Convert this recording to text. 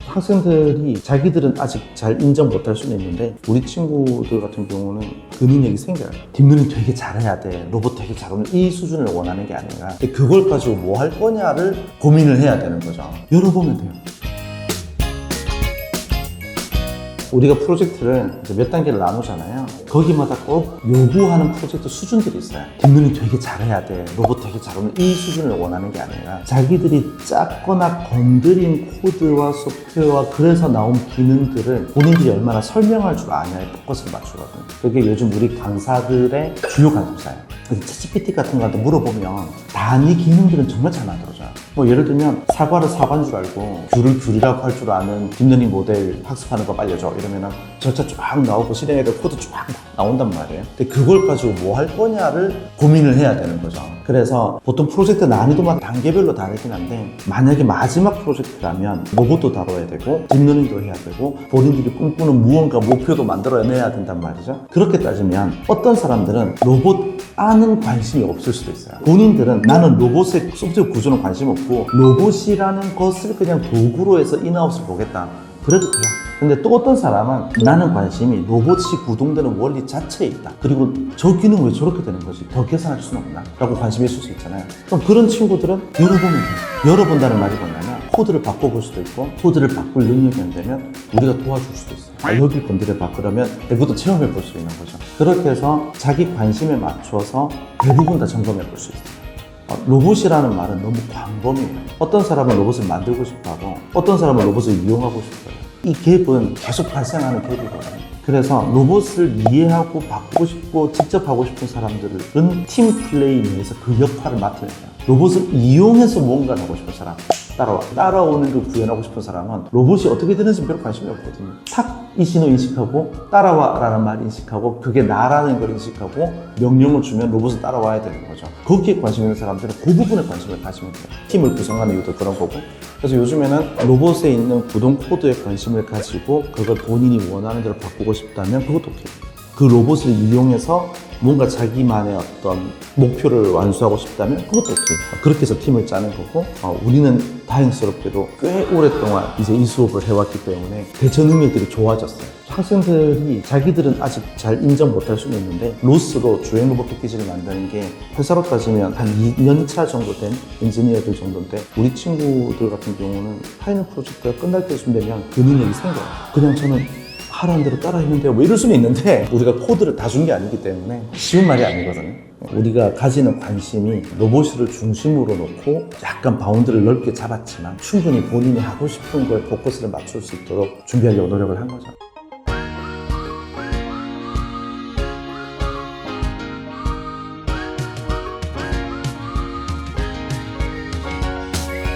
학생들이 자기들은 아직 잘 인정 못할 수는 있는데 우리 친구들 같은 경우는 그 능력이 생겨요. 딥러닝 되게 잘해야 돼, 로봇 되게 잘 오는 이 수준을 원하는 게 아니라 그걸 가지고 뭐 할 거냐를 고민을 해야 되는 거죠. 열어보면 돼요. 우리가 프로젝트를 이제 몇 단계를 나누잖아요. 거기마다 꼭 요구하는 프로젝트 수준들이 있어요. 딥러닝 되게 잘해야 돼, 로봇 되게 잘 오는 이 수준을 원하는 게 아니라 자기들이 짰거나 건드린 코드와 소프트웨어와 그래서 나온 기능들을 본인들이 얼마나 설명할 줄 아냐에 포커스를 맞추거든요. 그게 요즘 우리 강사들의 주요 관심사예요. 챗GPT 같은 거한테 물어보면 단위 기능들은 정말 잘 만들어줘요. 뭐 예를 들면 사과를 사과인 줄 알고 귤을 귤이라고 할 줄 아는 딥러닝 모델 학습하는 거 알려줘 이러면은 절차 쫙 나오고 실행해야 코드 쫙 나온단 말이에요. 근데 그걸 가지고 뭐 할 거냐를 고민을 해야 되는 거죠. 그래서 보통 프로젝트 난이도마다 단계별로 다르긴 한데 만약에 마지막 프로젝트라면 로봇도 다뤄야 되고 딥러닝도 해야 되고 본인들이 꿈꾸는 무언가 목표도 만들어내야 된단 말이죠. 그렇게 따지면 어떤 사람들은 로봇 안은 관심이 없을 수도 있어요. 본인들은 나는 로봇의 소프트웨어 구조는 관심 없고 로봇이라는 것을 그냥 도구로 해서 인아웃을 보겠다. 그래도 돼요. 근데 또 어떤 사람은 나는 관심이 로봇이 구동되는 원리 자체에 있다. 그리고 저 기능 왜 저렇게 되는 거지? 더 개선할 수는 없나? 라고 관심이 있을 수 있잖아요. 그럼 그런 친구들은 열어보면 돼요. 열어본다는 말이 뭐냐면 코드를 바꿔볼 수도 있고 코드를 바꿀 능력이 안 되면 우리가 도와줄 수도 있어요. 여기 건드려봐 그러면 그것도 체험해 볼 수 있는 거죠. 그렇게 해서 자기 관심에 맞춰서 대부분 다 점검해 볼 수 있어요. 로봇이라는 말은 너무 광범위해요. 어떤 사람은 로봇을 만들고 싶어하고 어떤 사람은 로봇을 이용하고 싶어요. 이 갭은 계속 발생하는 갭이거든요. 그래서 로봇을 이해하고 바꾸고 싶고 직접 하고 싶은 사람들은 팀 플레이 내에서 그 역할을 맡아야 돼요. 로봇을 이용해서 뭔가를 하고 싶은 사람, 따라오는 걸 구현하고 싶은 사람은 로봇이 어떻게 되는지 별로 관심이 없거든요. 탁 이 신호 인식하고 따라와 라는 말 인식하고 그게 나라는 걸 인식하고 명령을 주면 로봇을 따라와야 되는 거죠. 거기에 관심 있는 사람들은 그 부분에 관심을 가지면 돼요. 팀을 구성하는 이유도 그런 거고. 그래서 요즘에는 로봇에 있는 구동 코드에 관심을 가지고 그걸 본인이 원하는 대로 바꾸고 싶다면 그것도 오케이. 그 로봇을 이용해서 뭔가 자기만의 어떤 목표를 완수하고 싶다면 그것도 오케이. 그렇게 해서 팀을 짜는 거고 우리는 다행스럽게도 꽤 오랫동안 이제 이 수업을 해왔기 때문에 대처 능력들이 좋아졌어요. 학생들이 자기들은 아직 잘 인정 못할 수는 있는데 로스로 주행 로봇 패키지를 만드는 게 회사로 따지면 한 2년차 정도 된 엔지니어들 정도인데 우리 친구들 같은 경우는 파이널 프로젝트가 끝날 때쯤 되면 그 능력이 생겨요. 그냥 저는 하라는 대로 따라 했는데요 뭐 이럴 수는 있는데 우리가 코드를 다 준 게 아니기 때문에 쉬운 말이 아니거든요. 우리가 가지는 관심이 로봇을 중심으로 놓고 약간 바운드를 넓게 잡았지만 충분히 본인이 하고 싶은 거에 포커스를 맞출 수 있도록 준비하려고 노력을 한 거죠.